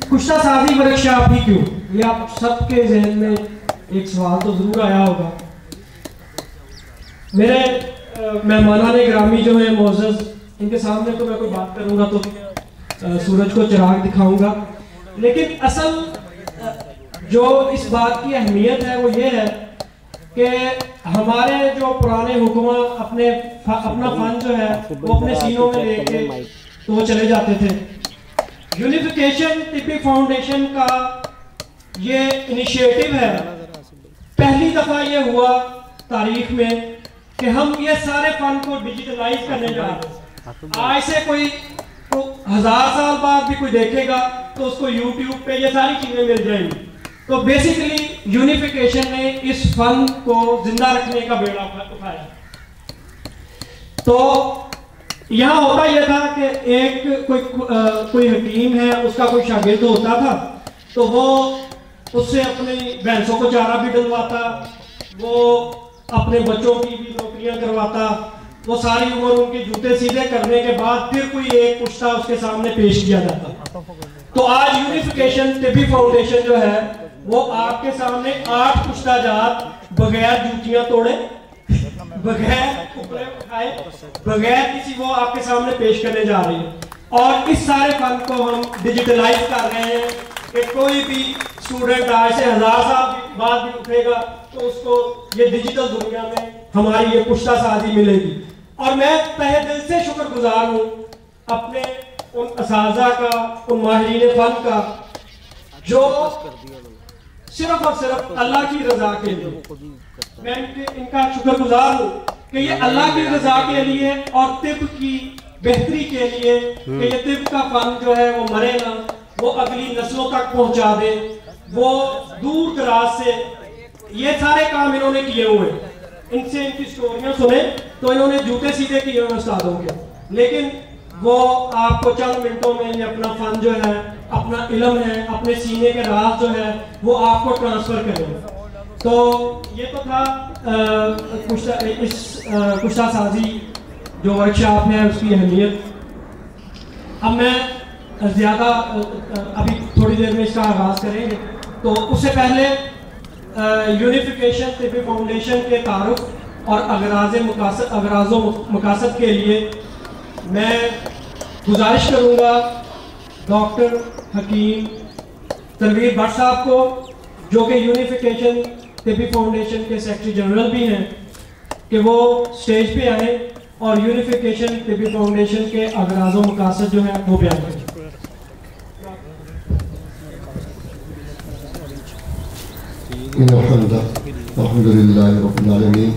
कुश्ता साजी वर्कशॉप ही क्यों, ये आप सबके जहन में एक सवाल तो जरूर आया होगा। मेरे मेहमानाने ग्रामी जो है मोअज़्ज़ज़, इनके सामने तो मैं कोई बात करूंगा तो सूरज को चिराग दिखाऊंगा, लेकिन असल जो इस बात की अहमियत है वो ये है कि हमारे जो पुराने हुक्मा अपना फन जो है वो अपने सीनों में लेके तो वो चले जाते थे। यूनिफिकेशन तिब्बी फाउंडेशन का ये इनिशिएटिव है, पहली दफा ये हुआ तारीख में कि हम ये सारे फन को डिजिटलाइज करने जा रहे हैं। आज से कोई तो 1000 साल बाद भी कोई देखेगा तो उसको यूट्यूब पे ये सारी चीजें मिल जाएंगी। तो बेसिकली यूनिफिकेशन ने इस फन को जिंदा रखने का बेड़ा उठाया। तो यहाँ होता यह था कि एक कोई हकीम है, उसका कोई शागिर्द होता था, तो वो उससे अपनी भैंसों को चारा भी डलवाता, वो अपने बच्चों की भी नौकरियां करवाता, वो सारी उम्र उनके जूते सीधे करने के बाद फिर कोई एक पुश्ता उसके सामने पेश किया जाता। तो आज यूनिफिकेशन तिब्बी फाउंडेशन जो है वो आपके सामने 8 पुश्ता जात बगैर जूतियां तोड़े, बगैर उपरे उठाए, बगैर किसी वो आपके सामने पेश करने जा रही है। और इस सारे फन को हम डिजिटलाइज कर रहे हैं कि कोई भी स्टूडेंट आज से 1000 साल बाद भी उठेगा तो उसको ये डिजिटल दुनिया में हमारी ये पुश्ता साजी मिलेगी। और मैं तहे दिल से शुक्रगुजार हूँ अपने उन असातिज़ा का, उन माहिरीन फन का, जो सिर्फ और सिर्फ अल्लाह की रजा के लिए, मैं इनका शुक्रगुजार हूँ कि ये अल्लाह की रजा के लिए और तिब की बेहतरी के लिए कि ये तिब का फन जो है वो मरे ना, वो अगली नस्लों तक पहुंचा दे, वो दूर दराज से ये सारे काम इन्होंने किए हुए। इनसे इनकी स्टोरियां सुने तो इन्होंने जूते सीधे किए हुए उस्तादों के, लेकिन वो आपको चंद मिनटों में ये अपना फन जो है, अपना इल्म है, अपने सीने के राज जो है वो आपको ट्रांसफर करेंगे। तो ये तो था कुश्ता साजी जो वर्कशॉप है उसकी अहमियत। अब मैं ज़्यादा अभी थोड़ी देर में इसका आगाज़ करेंगे, तो उससे पहले यूनिफिकेशन तिब्बी फाउंडेशन के तारुफ और अगराज़ो मकासद के लिए मैं गुजारिश करूँगा डॉक्टर हकीम तनवीर भट्ट साहब को, जो कि यूनिफिकेशन तिब्बी फाउंडेशन के सेक्रेटरी जनरल भी हैं, कि वो स्टेज पे आए और यूनिफिकेशन तिब्बी फाउंडेशन के अगराज़ो मकासद जो है वो बयान करें। अल्हम्दुलिल्लाहि रब्बिल आलमीन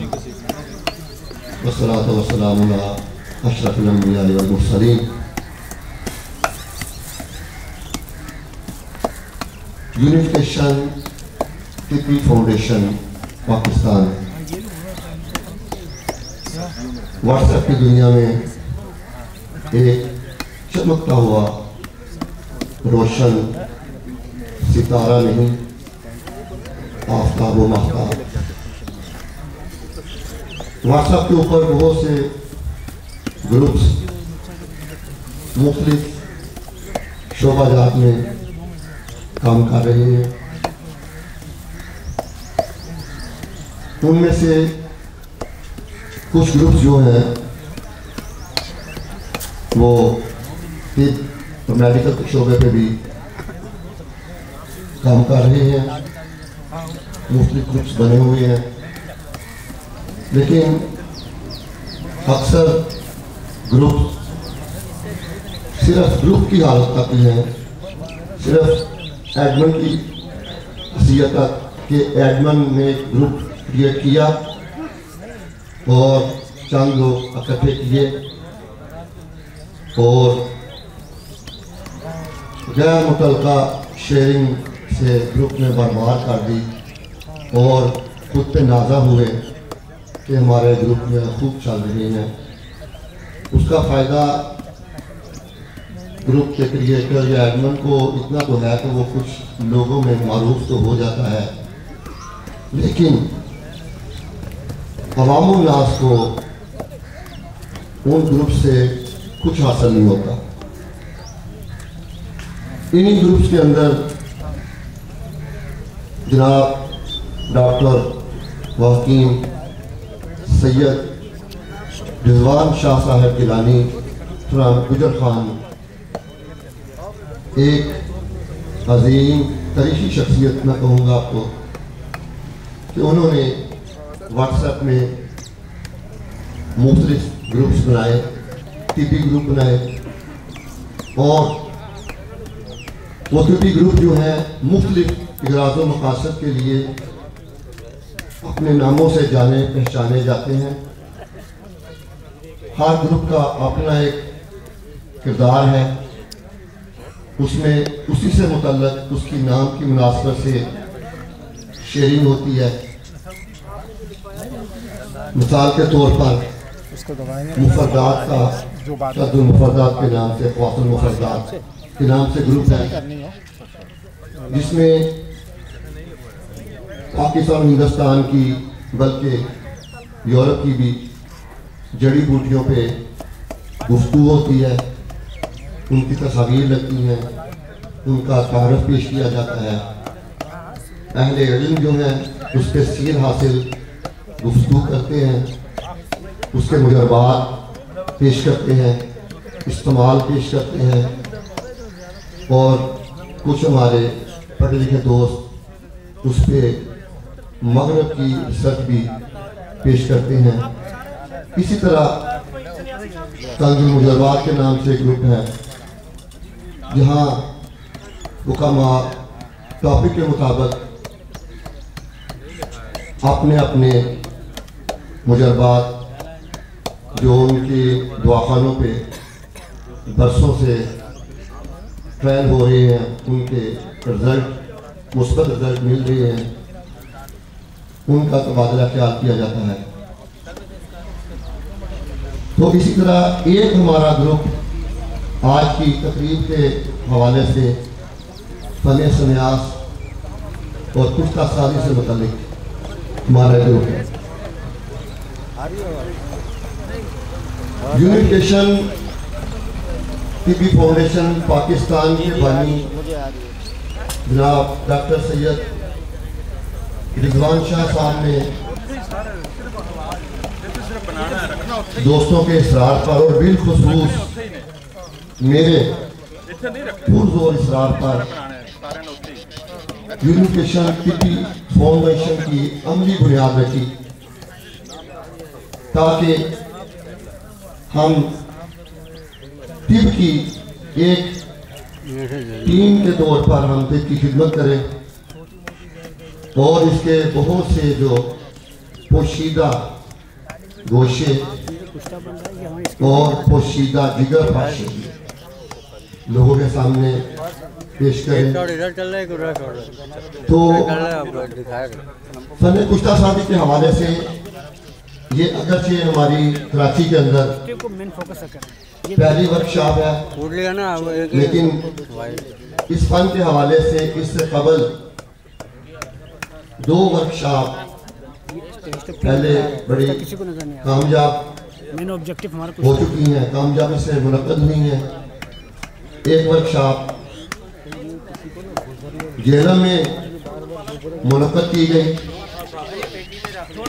वस्सलातु वस्सलामु अला अशरफिल अंबिया वल Mursaleen. Unification तिब्बी foundation Pakistan WhatsApp की दुनिया में एक चमकता हुआ रोशन सितारा नहीं, आफ्ताब व महताब। व्हाट्सएप के ऊपर बहुत से ग्रुप्स मुख्तलिफ शोबाजात में काम कर रहे हैं। उनमें से कुछ ग्रुप्स जो हैं वो मेडिकल के शोबे पे भी काम कर रहे हैं, मुख्तलिफ ग्रुप्स बने हुए हैं, लेकिन अक्सर ग्रुप सिर्फ ग्रुप की हालत तक ही है, सिर्फ एडमिन की हैसियत तक कि एडमिन ने ग्रुप क्रिएट किया और चंद लोग इकट्ठे किए और गैर मुतल्लका शेयरिंग से ग्रुप ने बर्बाद कर दी और खुद पे नाजा हुए कि हमारे ग्रुप में खूब चल रही हैं। उसका फ़ायदा ग्रुप के क्रिएटर या एडमिन को इतना तो है कि वो कुछ लोगों में मारूफ तो हो जाता है, लेकिन अवामुल नास को उन ग्रुप से कुछ हासिल नहीं होता। इन्हीं ग्रुप्स के अंदर जनाब डॉक्टर वकीम सैयद रिजवान शाह साहब गिलानी फ्राम गुजर खान, एक अजीम तारीखी शख्सियत मैं कहूँगा आपको कि उन्होंने व्हाट्सएप में मुख्तलिफ ग्रुप्स बनाए, टीपी ग्रुप बनाए, और वो टीपी ग्रुप जो है मुख्तलिफ इगराज़ मकासद के लिए अपने नामों से जाने पहचाने जाते हैं। हर ग्रुप का अपना एक किरदार है, उसमें उसी से मुतल्लक उसकी नाम की मुनासबत से शेयरिंग होती है। मिसाल के तौर पर मुफरदात का शब्दुल मुफरदात के नाम से, ख्वासुल मुफरदात के नाम से ग्रुप है, जिसमें पाकिस्तान हिंदुस्तान की बल्कि यूरोप की भी जड़ी बूटियों पे गुफ्तगू होती है, उनकी तस्वीर लगती हैं, उनका तारफ़ पेश किया जाता है। अहले इल्म जो हैं उसके सीर हासिल गुफ्तगू करते हैं, उसके मुजरबात पेश करते हैं, इस्तेमाल पेश करते हैं, और कुछ हमारे पढ़े लिखे दोस्त उस पर मगरब की रिसर्च भी पेश करते हैं। इसी तरह तंज़ील मुजरबात के नाम से एक ग्रुप है, जहाँ हुक्मा टॉपिक के मुताबिक अपने अपने मुजरबात जो उनके दवाखानों पे बरसों से ट्रायल हो रहे हैं, उनके रिजल्ट मुस्बत रिजल्ट मिल रहे हैं, उनका तबादला ख्याल किया जाता है। तो इसी तरह एक हमारा ग्रुप आज की तकरीब के हवाले से फन सन्यास और पुख्ता साजी से मुतालिक हमारा ग्रुप है। यूनिफिकेशन टीबी फाउंडेशन पाकिस्तान के बानी जनाब डॉक्टर सैयद रिजवान शाह साहब ने दोस्तों के इसरार पर और बिलखुसूस मेरे पुरजोर इसरार पर यूनिफिकेशन टीबी फाउंडेशन की अमली बुनियाद रखी, ताकि हम टिब की एक टीम के तौर पर हम टिब की खिदमत करें, और इसके बहुत से जो पोशीदा गोशे और पोशीदा जिगर पाशे लोगों के सामने पेश करें। तो फन कुश्ता साजी के हवाले से ये अगरचे हमारी कराची के अंदर पहली वर्कशॉप है, लेकिन इस फन के हवाले से इससे कबल 2 वर्कशॉप पहले बड़ी कामयाब हो चुकी हैं, कामयाबी से मुनक्कद हुई हैं। एक वर्कशॉप जेलम में मुनक्कद की गई,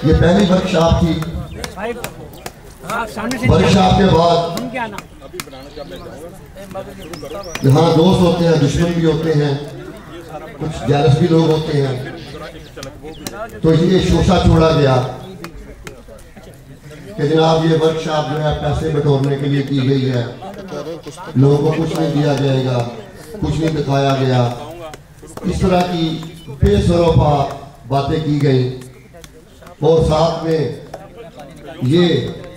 ये पहली वर्कशॉप थी। वर्कशॉप के बाद यहाँ दोस्त होते हैं, दुश्मन भी होते हैं, कुछ जेलस भी लोग होते हैं, तो ये शोशा छोड़ा गया कि जनाब ये वर्कशॉप जो है पैसे बटोरने के लिए की गई है, लोगों को कुछ नहीं दिया जाएगा, कुछ नहीं दिखाया गया, इस तरह की बेसरोपा बातें की गई। और साथ में ये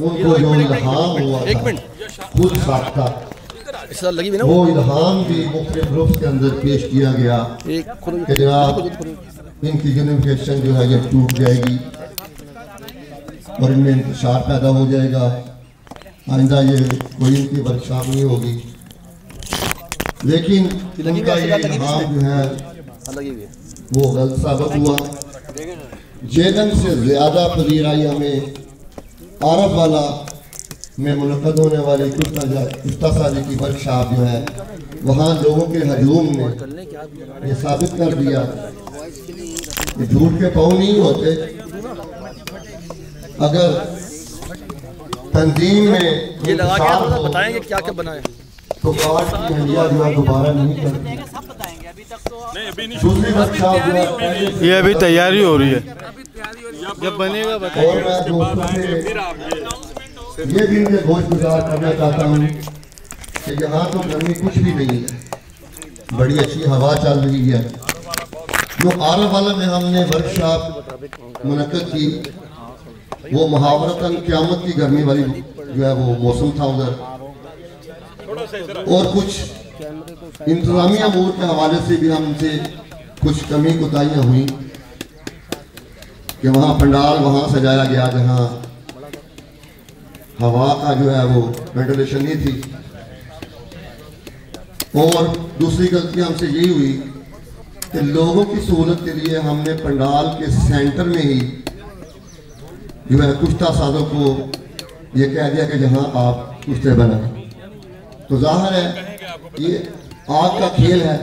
उनको जो इल्हाम हुआ था खुद साख्ता, वो इल्हाम भी मुख्तलिफ ग्रुप्स के अंदर पेश किया गया कि जनाब इनकी यूनिफिकेशन जो है ये टूट जाएगी और इनमें इंतशार पैदा हो जाएगा, आइंदा ये कोई इनकी वर्कशॉप नहीं होगी। लेकिन उनका ये इल्हाम जो है वो गलत साबित हुआ। जेगन से ज़्यादा पजीर आई हमें आरफ वाला में मुनक़द होने वाली कुश्ता साजी की वर्कशॉप जो है वहाँ लोगों के हजूम ने ये साबित कर दिया कि झूठ के पाँव नहीं होते। अगर तंजीम में ये लगा के आप बताएंगे क्या क्या बनाए तो कार्ड की हंडिया जो है दोबारा नहीं करती। दूसरी बात साहब जो है ये अभी तैयारी हो रही है, जब बनेगा बताएंगे। और मैं दोस्तों से ये भी मुझे गोशगुजार करना चाहता हूँ कि यहाँ तो गर्मी कुछ भी नहीं है, बड़ी अच्छी हवा चल रही है। जो आरावाला में हमने वर्कशॉप मुनक्कद की वो मुहावरतन क़यामत की गर्मी वाली जो है वो मौसम था उधर, और कुछ इंतजामिया अमूर के हवाले से भी हमसे कुछ कमी कोताहियाँ हुई कि वहाँ पंडाल वहाँ सजाया गया जहाँ हवा का जो है वो वेंटिलेशन नहीं थी। और दूसरी गलती हमसे यही हुई कि लोगों की सहूलत के लिए हमने पंडाल के सेंटर में ही जो है कुश्ता साजों को ये कह दिया कि जहाँ आप कुश्ते बनाए। तो जाहिर है ये आग का खेल है,